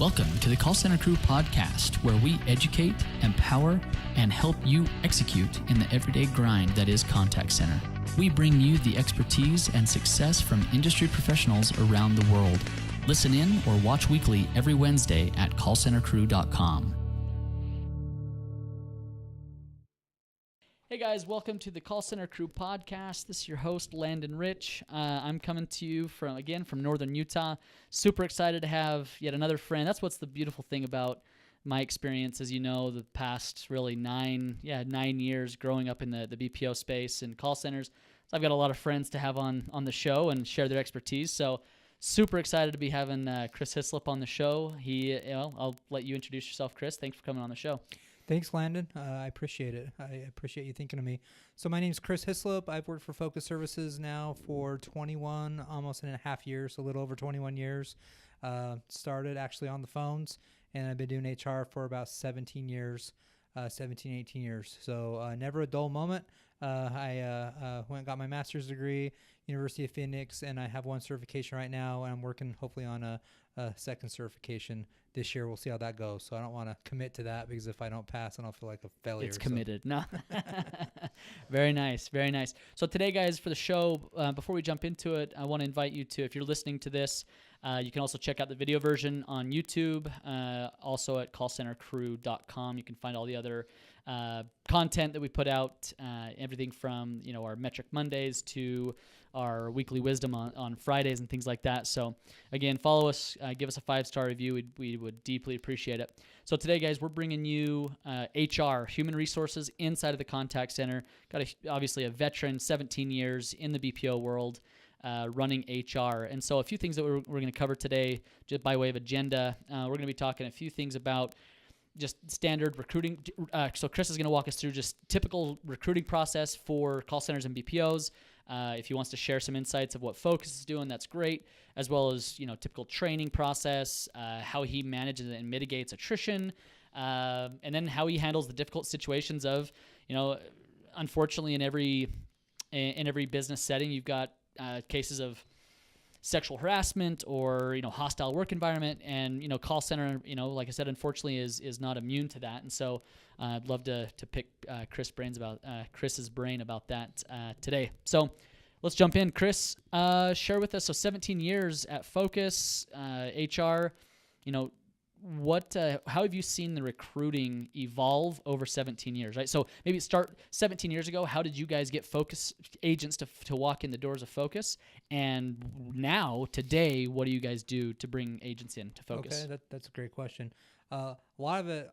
Welcome to the Call Center Crew podcast, where we educate, empower, and help you execute in the everyday grind that is contact center. We bring you the expertise and success from industry professionals around the world. Listen in or watch weekly every Wednesday at callcentercrew.com. Hey guys, welcome to the Call Center Crew podcast. This is your host, Landon Rich. I'm coming to you from Northern Utah. Super excited to have yet another friend. That's what's the beautiful thing about my experience, as you know, the past really 9 years growing up in the BPO space and call centers. So I've got a lot of friends to have on the show and share their expertise. So super excited to be having Chris Hislop on the show. I'll let you introduce yourself, Chris. Thanks for coming on the show. Thanks, Landon. I appreciate it. I appreciate you thinking of me. So my name's Chris Hislop. I've worked for Focus Services now for 21, almost and a half years, a little over 21 years. Started actually on the phones, and I've been doing HR for about 18 years. So never a dull moment. I went and got my master's degree, University of Phoenix, and I have one certification right now, and I'm working hopefully on a second certification this year. We'll see how that goes. So I don't want to commit to that, because if I don't pass, then I'll feel like a failure. It's committed. No. Very nice. Very nice. So today, guys, for the show, before we jump into it, I want to invite you to, if you're listening to this, you can also check out the video version on YouTube, also at callcentercrew.com. You can find all the other content that we put out, everything from our Metric Mondays to our weekly wisdom on Fridays and things like that. So again, follow us, give us a 5-star review. We would deeply appreciate it. So today, guys, we're bringing you HR, human resources inside of the contact center. Got obviously a veteran, 17 years in the BPO world, running HR. And so a few things that we're going to cover today, just by way of agenda. We're going to be talking a few things about just standard recruiting. So Chris is going to walk us through just typical recruiting process for call centers and BPOs. If he wants to share some insights of what Focus is doing, that's great, as well as typical training process, how he manages and mitigates attrition, and then how he handles the difficult situations of, unfortunately in every business setting, you've got cases of sexual harassment or hostile work environment, and call center, like I said, unfortunately is not immune to that. And so I'd love to pick Chris's brain about that today. So let's jump in. Chris, share with us. So 17 years at Focus, HR. How have you seen the recruiting evolve over 17 years, right? So maybe start 17 years ago. How did you guys get Focus agents to walk in the doors of Focus? And now, today, what do you guys do to bring agents in to Focus? Okay, that's a great question. A lot of it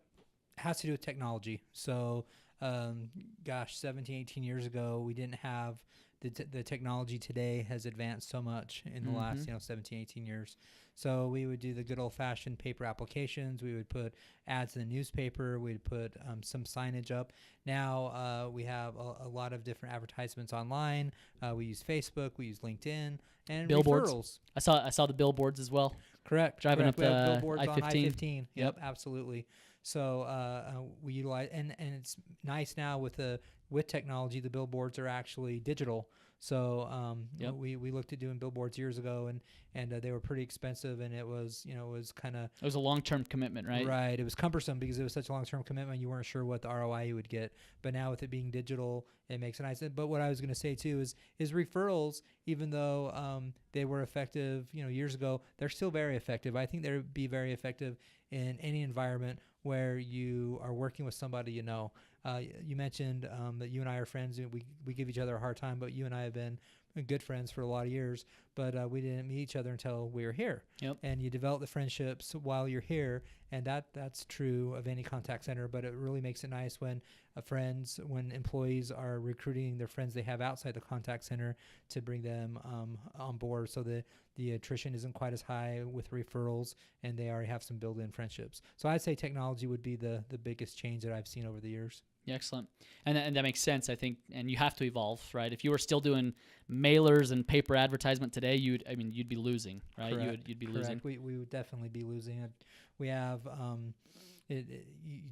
has to do with technology. So, 17, 18 years ago, we didn't have the technology today has advanced so much in the last 17, 18 years. So we would do the good old-fashioned paper applications. We would put ads in the newspaper. We'd put some signage up. Now we have a lot of different advertisements online. We use Facebook. We use LinkedIn and billboards. Referrals. I saw the billboards as well. Correct. Driving up we have the billboards I-15. on I-15. Yep, absolutely. So we utilize, and it's nice now with technology. The billboards are actually digital. So we looked at doing billboards years ago, and they were pretty expensive, and it was kind of, it was a long-term commitment, right? Right. It was cumbersome because it was such a long-term commitment. You weren't sure what the ROI you would get. But now with it being digital, it makes it nice. But what I was going to say too is referrals, even though they were effective years ago, they're still very effective. I think they would be very effective in any environment where you are working with somebody you mentioned that you and I are friends. We give each other a hard time, but you and I have been good friends for a lot of years. But we didn't meet each other until we were here. Yep. And you develop the friendships while you're here, and that's true of any contact center. But it really makes it nice when when employees are recruiting their friends they have outside the contact center to bring them on board, so the attrition isn't quite as high with referrals, and they already have some built-in friendships. So I'd say technology would be the biggest change that I've seen over the years. Yeah, excellent. And that makes sense, I think, and you have to evolve, right? If you were still doing mailers and paper advertisement today, you'd be losing, right? Correct. You'd be Correct. losing. We would definitely be losing. We have you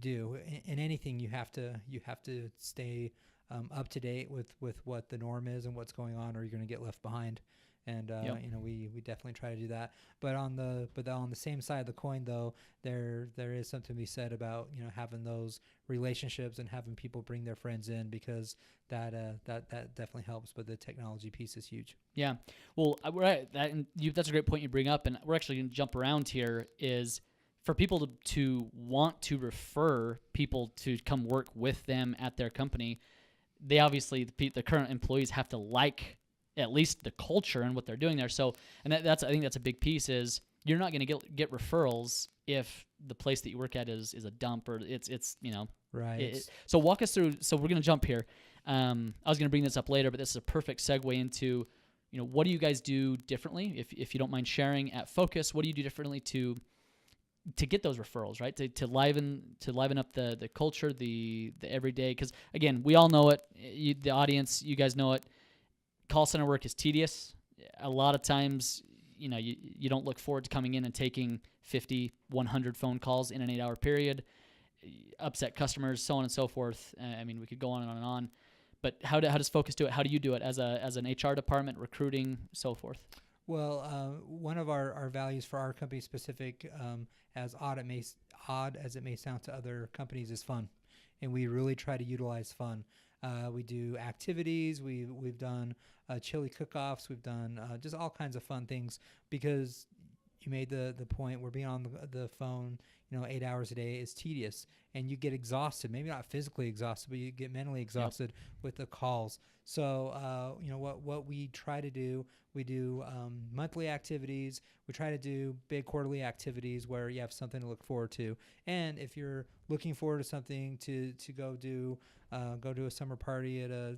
do in anything you have to stay up to date with what the norm is and what's going on, or you're going to get left behind. And Yep. we definitely try to do that. But on the same side of the coin, though, there is something to be said about having those relationships and having people bring their friends in, because that definitely helps. But the technology piece is huge. Yeah. Well, that's a great point you bring up, and we're actually going to jump around here. Is for people to want to refer people to come work with them at their company, they obviously, the current employees have to like at least the culture and what they're doing there. So, and that's I think that's a big piece. Is you're not going to get referrals if the place that you work at is a dump, or it's Right. so walk us through. So we're going to jump here. I was going to bring this up later, but this is a perfect segue into what do you guys do differently, if you don't mind sharing at Focus. What do you do differently to get those referrals, right? To liven up the culture, the everyday. Because again, we all know it. The audience, you guys know it. Call center work is tedious. A lot of times, you don't look forward to coming in and taking 50, 100 phone calls in an 8-hour period, upset customers, so on and so forth. I mean, we could go on and on and on. But how does Focus do it? How do you do it as an HR department, recruiting, so forth? Well, one of our values for our company specific, as odd as it may sound to other companies, is fun, and we really try to utilize fun. We do activities. We've done chili cook-offs. We've done just all kinds of fun things, because you made the point, we're being on the phone 8 hours a day is tedious, and you get exhausted, maybe not physically exhausted, but you get mentally exhausted with the calls. So what we try to do, we do monthly activities. We try to do big quarterly activities where you have something to look forward to. And if you're looking forward to something to go do a summer party at a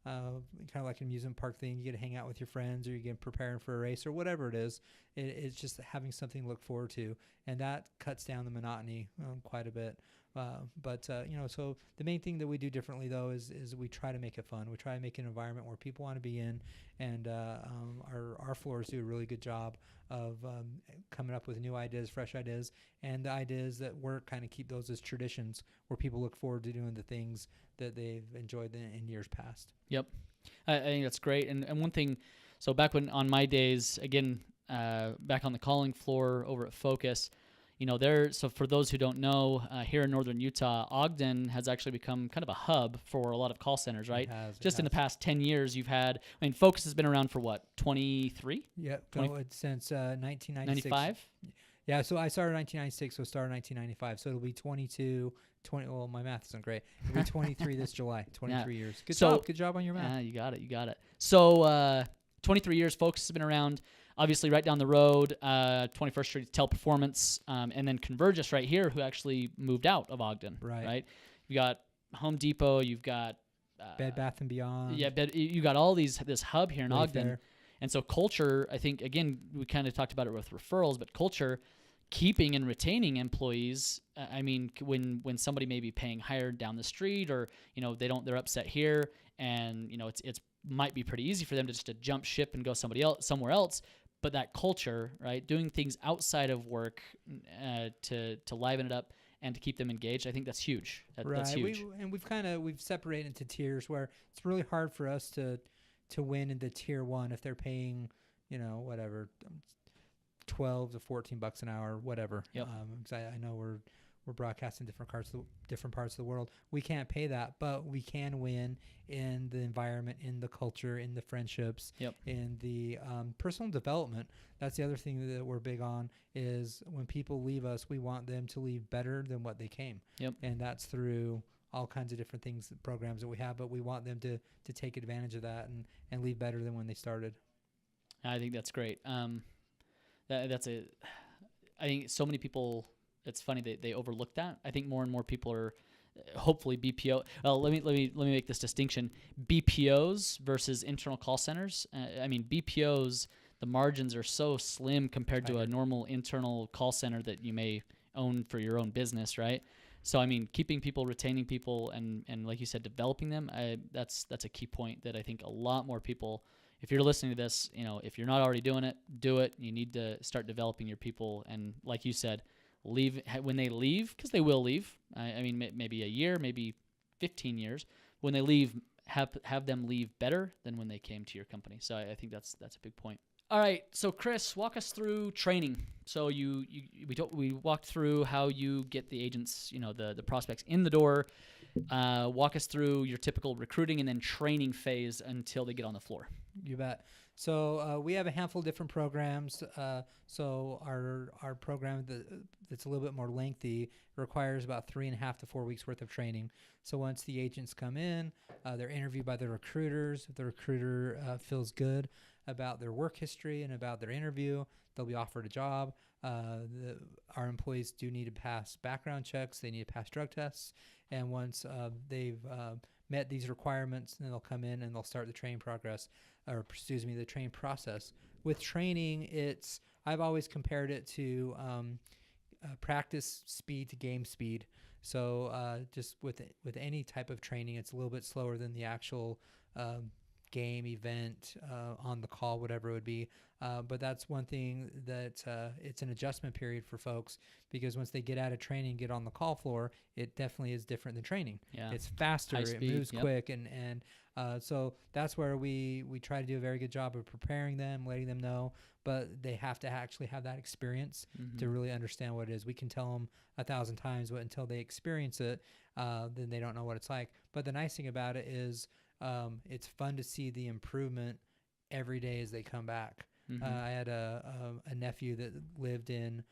kind of like an amusement park thing, you get to hang out with your friends, or you get preparing for a race, or whatever it is. It's just having something to look forward to, and that cuts down the monotony quite a bit. So the main thing that we do differently, though, is we try to make it fun. We try to make an environment where people want to be in, and our floors do a really good job of coming up with new ideas, fresh ideas, and the ideas that work, kind of keep those as traditions where people look forward to doing the things that they've enjoyed in years past. Yep. I think that's great. And one thing, so back on my days, again, back on the calling floor over at Focus, so for those who don't know, here in northern Utah, Ogden has actually become kind of a hub for a lot of call centers, right? Just in the past 10 years, you've had, Focus has been around for what, 23? Yeah, since 1996. 95? Yeah, so I started in 1996, so started in 1995. So it'll be 20, well, my math isn't great. It'll be 23 this July, 23 years. Good job on your math. You got it. So 23 years, Focus has been around. Obviously, right down the road, 21st Street Teleperformance, and then Convergys right here, who actually moved out of Ogden. Right. You got Home Depot. You've got Bed Bath and Beyond. Yeah, you got all this hub here in Ogden. Fair. And so culture, I think, again, we kind of talked about it with referrals, but culture, keeping and retaining employees. When somebody may be paying higher down the street, or they're upset here, and it's might be pretty easy for them to jump ship and go somewhere else. But that culture, right, doing things outside of work to liven it up and to keep them engaged, I think that's huge. That's huge. We've separated into tiers where it's really hard for us to win into tier one if they're paying, whatever, $12 to $14 an hour, whatever. Yep. 'Cause I know we're broadcasting different parts of the world. We can't pay that, but we can win in the environment, in the culture, in the friendships, in the personal development. That's the other thing that we're big on, is when people leave us, we want them to leave better than what they came. Yep. And that's through all kinds of different things, programs that we have, but we want them to take advantage of that and leave better than when they started. I think that's great. I think so many people, it's funny they overlook that. I think more and more people are hopefully BPO. Well, let me make this distinction: BPOs versus internal call centers. BPOs, the margins are so slim compared to a normal internal call center that you may own for your own business, right? So keeping people, retaining people, and like you said, developing them. That's a key point that I think a lot more people. If you're listening to this, if you're not already doing it, do it. You need to start developing your people, and like you said, leave when they leave, because they will leave. Maybe a year, maybe 15 years. When they leave, have them leave better than when they came to your company. So I think that's a big point. All right, so Chris, walk us through training. So we walked through how you get the agents, the prospects in the door. Walk us through your typical recruiting and then training phase until they get on the floor. You bet. So we have a handful of different programs. So our program that's a little bit more lengthy requires about 3.5 to 4 weeks worth of training. So once the agents come in, they're interviewed by the recruiters. If the recruiter feels good about their work history and about their interview, they'll be offered a job. Our employees do need to pass background checks. They need to pass drug tests. And once they've met these requirements, then they'll come in and they'll start the training the training process. With training, I've always compared it to practice speed to game speed. So just with any type of training, it's a little bit slower than the actual game, event, on the call, whatever it would be. But that's one thing that it's an adjustment period for folks, because once they get out of training, get on the call floor, it definitely is different than training. Yeah. It's faster, High it speed, moves yep. quick, and so that's where we try to do a very good job of preparing them, letting them know, but they have to actually have that experience to really understand what it is. We can tell them 1,000 times, but until they experience it, then they don't know what it's like. But the nice thing about it is it's fun to see the improvement every day as they come back. I had a nephew that lived in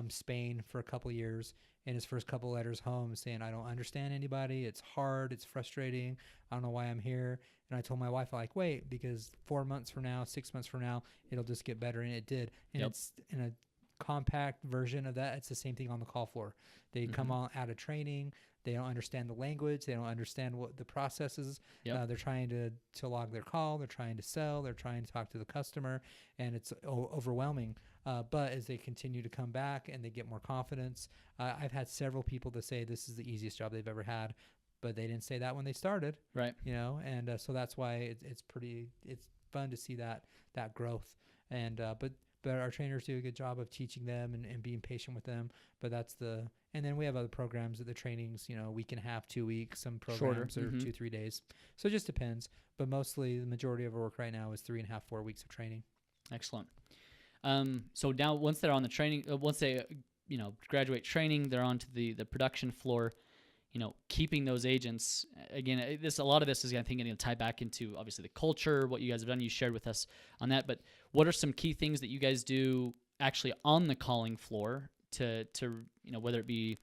Spain for a couple of years, and his first couple letters home saying, "I don't understand anybody. It's hard. It's frustrating. I don't know why I'm here." And I told my wife, wait, because 4 months from now, 6 months from now, it'll just get better. And it did. And it's in a compact version of that. It's the same thing on the call floor. They come on out of training. They don't understand the language. They don't understand what the process is. They're trying to log their call. They're trying to sell. They're trying to talk to the customer, and it's overwhelming. But as they continue to come back and they get more confidence, I've had several people to say this is the easiest job they've ever had, but they didn't say that when they started. Right. And so that's why it's fun to see that growth. And but our trainers do a good job of teaching them and being patient with them. But and then we have other programs that the trainings, a week and a half, 2 weeks. Some programs are 2-3 days. So it just depends. But mostly the majority of our work right now is 3.5, 4 weeks of training. Excellent. So now once they're on the training, once they, graduate training, they're onto the production floor. Keeping those agents, again, a lot of this is, I think, going to tie back into obviously the culture, what you guys have done. You shared with us on that, but what are some key things that you guys do actually on the calling floor to whether it be,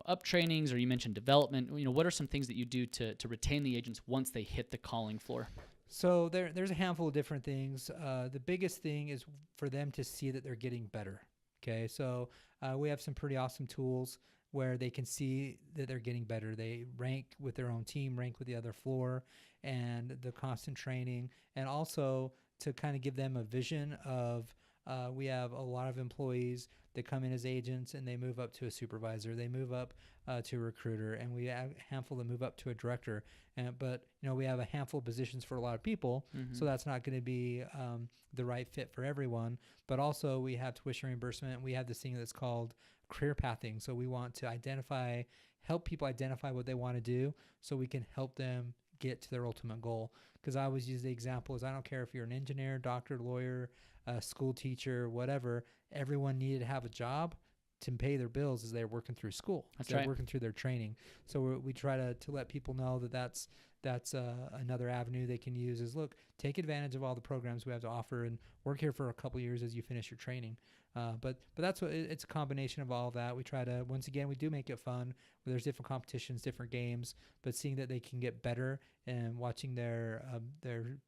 up trainings, or you mentioned development, what are some things that you do to retain the agents once they hit the calling floor? So there's a handful of different things. The biggest thing is for them to see that they're getting better. Okay. So we have some pretty awesome tools where they can see that they're getting better. They rank with their own team, rank with the other floor, and the constant training. And also to kind of give them a vision of, we have a lot of employees that come in as agents and they move up to a supervisor. They move up to a recruiter, and we have a handful that move up to a director. But we have a handful of positions for a lot of people, so that's not going to be the right fit for everyone. But also we have tuition reimbursement. We have this thing that's called career pathing. So we want to help people identify what they want to do, so we can help them get to their ultimate goal. Because I always use the example is, I don't care if you're an engineer, doctor, lawyer, school teacher, whatever, everyone needed to have a job to pay their bills as they're working through school. That's right. Working through their training. So we try to let people know that's another avenue they can use is, look, take advantage of all the programs we have to offer and work here for a couple of years as you finish your training. But that's what it's a combination of all of that. We try to, once again, we do make it fun. There's different competitions, different games, but seeing that they can get better and watching their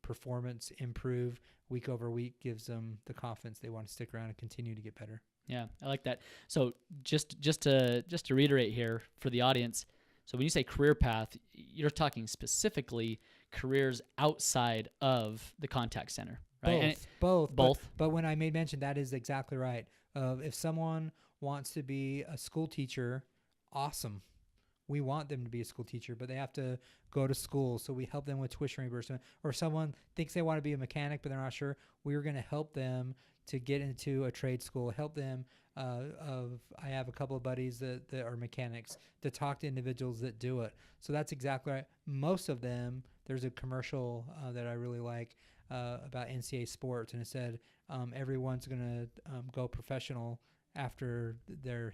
performance improve week over week gives them the confidence they want to stick around and continue to get better. Yeah, I like that. So just to reiterate here for the audience, so when you say career path, you're talking specifically careers outside of the contact center, right? Both. Both. But when I made mention, that is exactly right. If someone wants to be a school teacher, awesome. We want them to be a school teacher, but they have to go to school. So we help them with tuition reimbursement. Or someone thinks they want to be a mechanic, but they're not sure. We're going to help them to get into a trade school, help them. I have a couple of buddies that are mechanics, to talk to individuals that do it. So that's exactly right. Most of them there's a commercial that I really like about NCAA sports, and it said everyone's going to go professional after their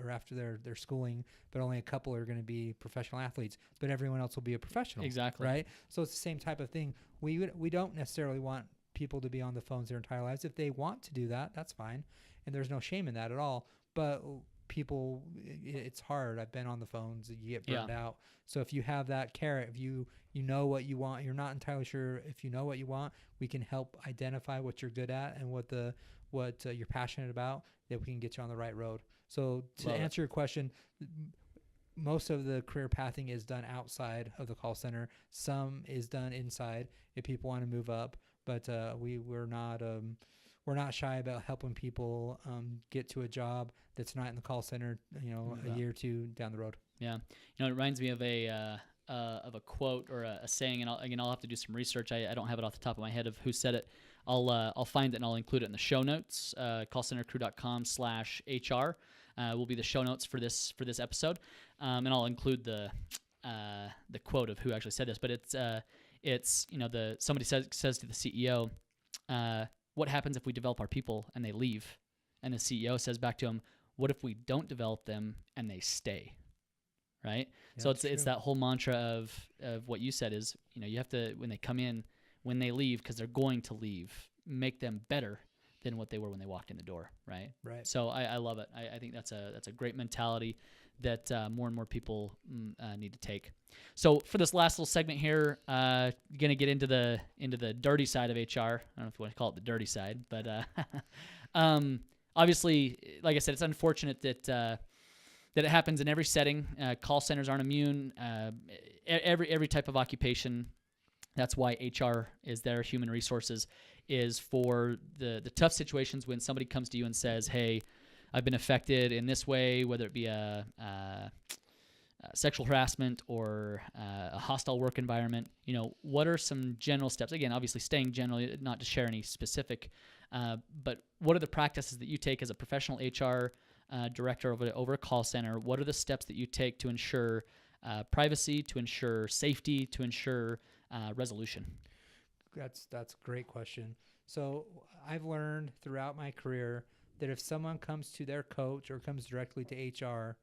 or after their schooling, but only a couple are going to be professional athletes, but everyone else will be a professional. Exactly. Right? So it's the same type of thing. We don't necessarily want people to be on the phones their entire lives. If they want to do that, that's fine, and there's no shame in that at all. But people, it's hard. I've been on the phones. You get burned out. So if you have that carrot, if you know what you want, you're not entirely sure if you know what you want, we can help identify what you're good at and what you're passionate about, that we can get you on the right road. So to answer your question, most of the career pathing is done outside of the call center. Some is done inside if people want to move up, but we're not shy about helping people get to a job that's not in the call center, a year or two down the road. Yeah. It reminds me of a quote or a saying, and I'll have to do some research. I don't have it off the top of my head of who said it. I'll find it and I'll include it in the show notes. callcentercrew.com/HR will be the show notes for this episode, and I'll include the quote of who actually said this. But it's somebody says to the CEO, what happens if we develop our people and they leave? And the CEO says back to him, what if we don't develop them and they stay? Right? Yeah, so it's that whole mantra of what you said is, you have to, when they come in, when they leave, because they're going to leave, make them better than what they were when they walked in the door. Right. Right. So I love it. I think that's a great mentality that more and more people need to take. So for this last little segment here, going to get into the dirty side of HR. I don't know if you want to call it the dirty side, but obviously, like I said, it's unfortunate that it happens in every setting. Call centers aren't immune. Every type of occupation. That's why HR is there. Human resources is for the tough situations when somebody comes to you and says, hey, I've been affected in this way, whether it be a sexual harassment or a hostile work environment. What are some general steps? Again, obviously staying generally, not to share any specific, but what are the practices that you take as a professional HR director over a call center? What are the steps that you take to ensure privacy, to ensure safety, to ensure resolution? That's a great question. So I've learned throughout my career that if someone comes to their coach or comes directly to HR,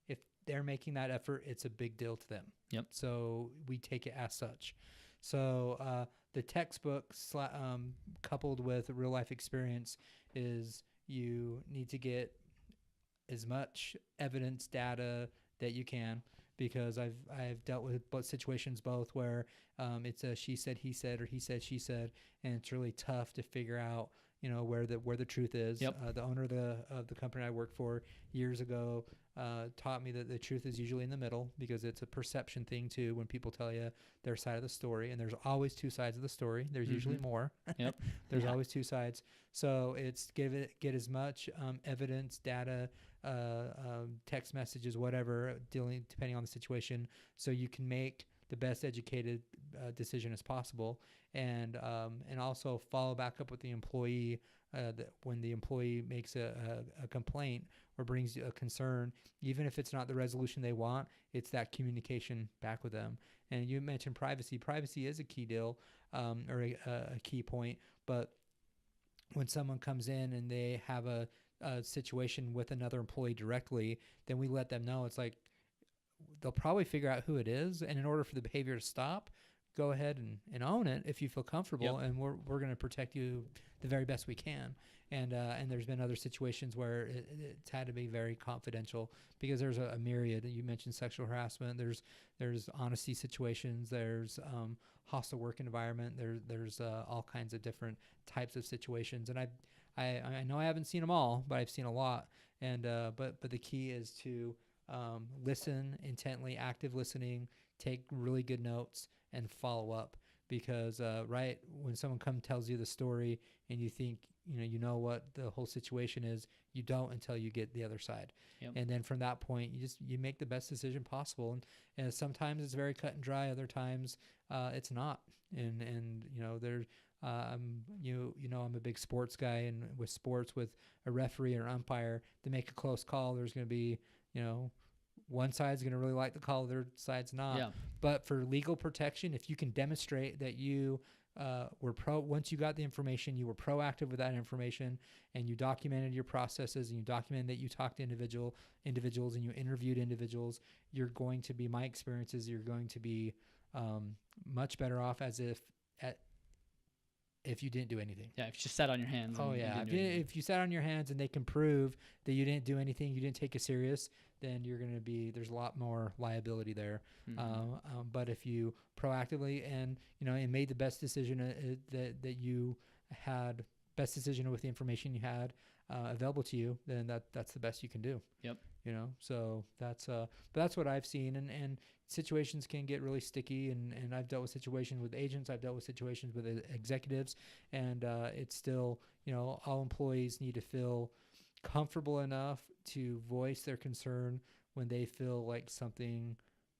if they're making that effort, it's a big deal to them. Yep. So we take it as such. So the textbook coupled with real life experience is you need to get as much evidence data that you can, because I've dealt with both situations where it's a she said, he said, or he said, she said, and it's really tough to figure out where the truth is. Yep. The owner of the company I worked for years ago taught me that the truth is usually in the middle, because it's a perception thing too when people tell you their side of the story, and there's always two sides of the story. There's usually more. Yep. There's always two sides. So it's get as much evidence, data, text messages, whatever, depending on the situation, so you can make the best educated decision as possible, and also follow back up with the employee when the employee makes a complaint or brings a concern, even if it's not the resolution they want, it's that communication back with them. And you mentioned privacy. Privacy is a key deal, or a key point, but when someone comes in and they have a situation with another employee directly, then we let them know. It's like they'll probably figure out who it is, and in order for the behavior to stop, go ahead and own it if you feel comfortable. Yep. And we're going to protect you the very best we can. And there's been other situations where it's had to be very confidential, because there's a myriad. You mentioned sexual harassment. There's honesty situations. There's hostile work environment. There's all kinds of different types of situations. And I know I haven't seen them all, but I've seen a lot. And but the key is to listen intently, active listening, take really good notes, and follow up. Because right when someone tells you the story and you think you know what the whole situation is, you don't until you get the other side. Yep. And then from that point, you make the best decision possible. And sometimes it's very cut and dry. Other times it's not. And there's I'm a big sports guy, and with sports, with a referee or umpire, to make a close call, there's going to be one side's going to really like the call, the other side's not. Yeah. But for legal protection, if you can demonstrate that you once you got the information, you were proactive with that information, and you documented your processes, and you documented that you talked to individuals and you interviewed individuals, you're going to be, my experience is you're going to be much better off as if you didn't do anything. Yeah, if you just sat on your hands. Oh, yeah. If you sat on your hands and they can prove that you didn't do anything, you didn't take it serious, then you're going to be, there's a lot more liability there. But if you proactively and made the best decision that you had, best decision with the information you had available to you, then that's the best you can do. Yep. So that's what I've seen, and situations can get really sticky, and I've dealt with situations with agents, I've dealt with situations with executives, and it's still, all employees need to feel comfortable enough to voice their concern when they feel like something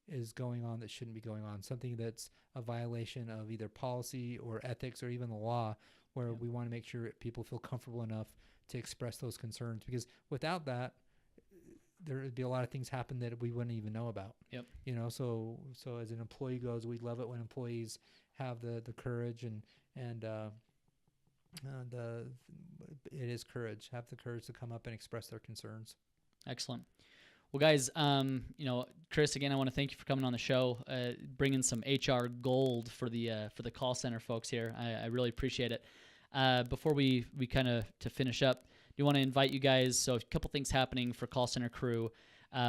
is going on that shouldn't be going on, something that's a violation of either policy or ethics or even the law, where we want to make sure people feel comfortable enough to express those concerns, because without that, there would be a lot of things happen that we wouldn't even know about. Yep. So as an employee goes, we love it when employees have the courage and it is courage, have the courage to come up and express their concerns. Excellent. Well, guys, Chris, again, I want to thank you for coming on the show, bringing some HR gold for the call center folks here. I really appreciate it. Before we kind of to finish up, we want to invite you guys. So a couple things happening for Call Center Crew.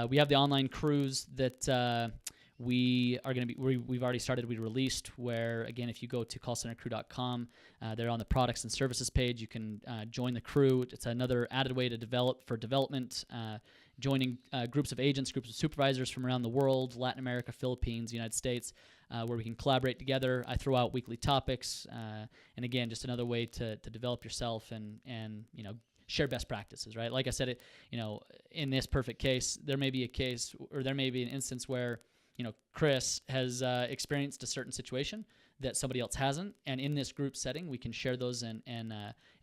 We have the online cruise that we are going to be. We've already started. We released. Where again, if you go to callcentercrew.com, they're on the products and services page. You can join the crew. It's another added way to development. Joining groups of agents, groups of supervisors from around the world, Latin America, Philippines, United States, where we can collaborate together. I throw out weekly topics, and again, just another way to develop yourself and share best practices, right? Like I said, in this perfect case, there may be a case or there may be an instance where, Chris has experienced a certain situation that somebody else hasn't, and in this group setting, we can share those and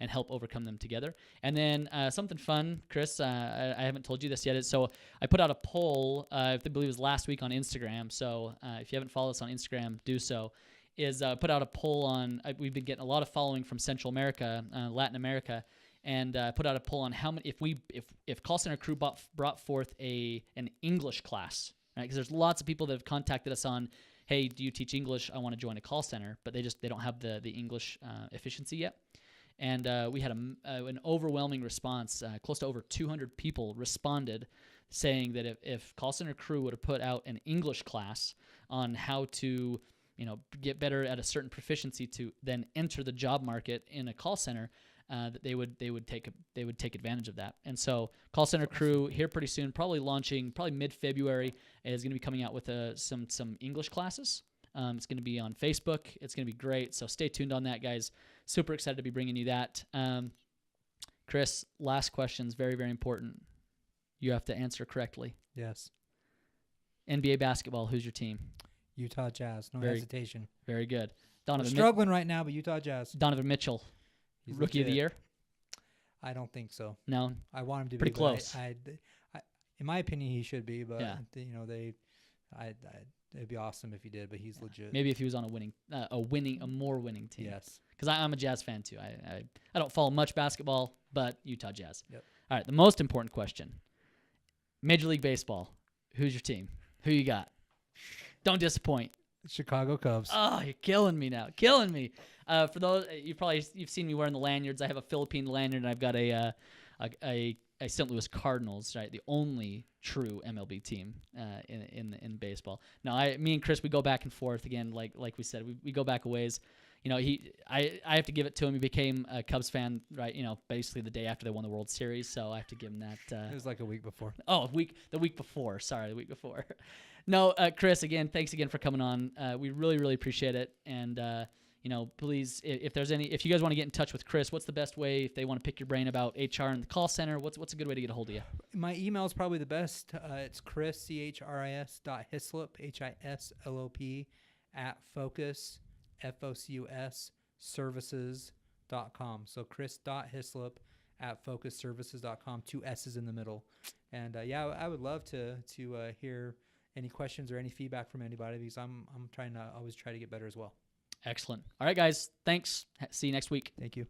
help overcome them together. And then something fun, Chris, I haven't told you this yet. So I put out a poll, I believe it was last week on Instagram. So if you haven't followed us on Instagram, do so. Put out a poll on. We've been getting a lot of following from Central America, Latin America. And put out a poll on how many, if Call Center Crew brought forth an English class, right? Because there's lots of people that have contacted us on, hey, do you teach English? I want to join a call center, but they don't have the English efficiency yet. And we had an overwhelming response. Close to over 200 people responded, saying that if Call Center Crew would have put out an English class on how to get better at a certain proficiency to then enter the job market in a call center, that they would take advantage of that. And so Call Center Crew here pretty soon, probably mid-February, is going to be coming out with some English classes. It's going to be on Facebook. It's going to be great. So stay tuned on that, guys. Super excited to be bringing you that. Chris, last question is very, very important. You have to answer correctly. Yes. NBA basketball, who's your team? Utah Jazz. No hesitation. Very good. We're struggling right now, but Utah Jazz. Donovan Mitchell. He's Rookie of the year? I don't think so. No. I want him to pretty be close. In my opinion, he should be, but yeah. It'd be awesome if he did. But he's legit. Maybe if he was on a more winning team. Yes. Because I'm a Jazz fan too. I don't follow much basketball, but Utah Jazz. Yep. All right. The most important question: Major League Baseball. Who's your team? Who you got? Don't disappoint. Chicago Cubs. Oh, you're killing me now. Killing me. For those you've seen me wearing the lanyards. I have a Philippine lanyard, and I've got a St. Louis Cardinals, right? The only true MLB team in baseball. Now, me and Chris, we go back and forth again. Like we said, we go back a ways. I have to give it to him. He became a Cubs fan, right? Basically the day after they won the World Series. So I have to give him that. It was like a week before. Oh, the week before. Sorry, the week before. No, Chris, again, thanks again for coming on. We really, really appreciate it. And, please, if you guys want to get in touch with Chris, what's the best way if they want to pick your brain about HR and the call center? What's a good way to get a hold of you? My email is probably the best. It's Chris, CHRIS.Hislop, HISLOP, @focus, FOCUS, services.com. So Chris.Hislop at focusservices.com, 2 S's in the middle. And I would love to hear any questions or any feedback from anybody, because I'm trying to always try to get better as well. Excellent. All right, guys. Thanks. See you next week. Thank you.